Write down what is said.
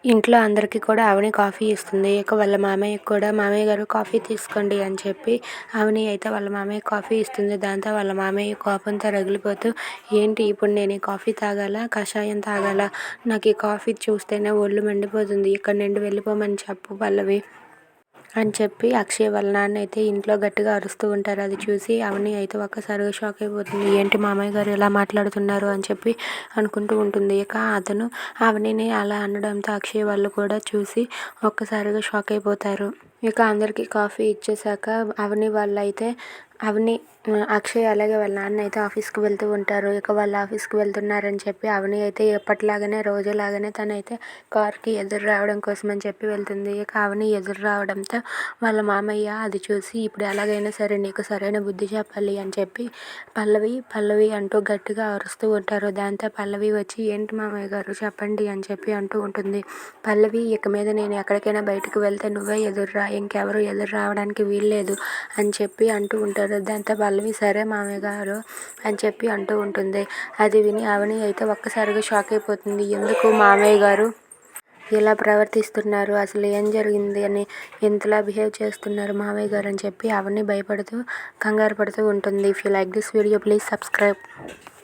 ఇంట్లో అందరికీ కూడా అవని కాఫీ ఇస్తుంది. ఇక వాళ్ళ మామయ్యకి కూడా "మామయ్య గారు కాఫీ తీసుకోండి" అని చెప్పి అవని అయితే వాళ్ళ మామయ్యకి కాఫీ ఇస్తుంది. దాంతో వాళ్ళ మామయ్య కోపంతో రగిలిపోతూ "ఏంటి ఇప్పుడు నేను ఈ కాఫీ తాగాలా? కషాయం తాగాలా? నాకు ఈ కాఫీ చూస్తేనే ఒళ్ళు మండిపోతుంది. ఇక్కడి నుండి వెళ్ళిపోమని చెప్పు పల్లవి" అని చెప్పి అక్షయ్ వాళ్ళ నాన్న అయితే ఇంట్లో గట్టిగా అరుస్తూ ఉంటారు. అది చూసి అవని అయితే ఒక్కసారిగా షాక్ అయిపోతుంది. ఏంటి మామయ్య గారు ఇలా మాట్లాడుతున్నారు అని చెప్పి అనుకుంటూ ఉంటుంది. ఇక అతను అవనిని అలా అనడంతో అక్షయ్ వాళ్ళు కూడా చూసి ఒక్కసారిగా షాక్ అయిపోతారు. ఇక అందరికీ కాఫీ ఇచ్చేసాక అవని వాళ్ళైతే అక్షయ్ అలాగే వాళ్ళ నాన్న అయితే ఆఫీస్కి వెళ్తూ ఉంటారు. ఇక వాళ్ళు ఆఫీస్కి వెళ్తున్నారని చెప్పి అవని అయితే ఎప్పటిలాగానే రోజులాగానే తనైతే కార్కి ఎదురు రావడం కోసం అని చెప్పి వెళ్తుంది. ఇక అవని ఎదురు రావడంతో వాళ్ళ మామయ్య అది చూసి ఇప్పుడు ఎలాగైనా సరే నీకు సరైన బుద్ధి చెప్పాలి అని చెప్పి పల్లవి పల్లవి అంటూ గట్టిగా అరుస్తూ ఉంటారు. దాంతో పల్లవి వచ్చి ఏంటి మామయ్య గారు చెప్పండి అని చెప్పి అంటూ ఉంటుంది. పల్లవి ఇక మీద నేను ఎక్కడికైనా బయటకు వెళ్తే నువ్వే ఎదురురా, ఇంకెవరు ఎదురు రావడానికి వీల్లేదు అని చెప్పి అంటూ ఉంటారు. దాంతో పల్లవి సరే మామయ్య గారు అని చెప్పి అంటూ ఉంటుంది. అది విని అవని అయితే ఒక్కసారిగా షాక్ అయిపోతుంది. ఎందుకు మామయ్య గారు ఇలా ప్రవర్తిస్తున్నారు, అసలు ఏం జరిగింది అని ఇంతలా బిహేవ్ చేస్తున్నారు మామయ్య గారు అని చెప్పి అవని భయపడుతూ కంగారు పడుతూ ఉంటుంది. If you like this video please subscribe.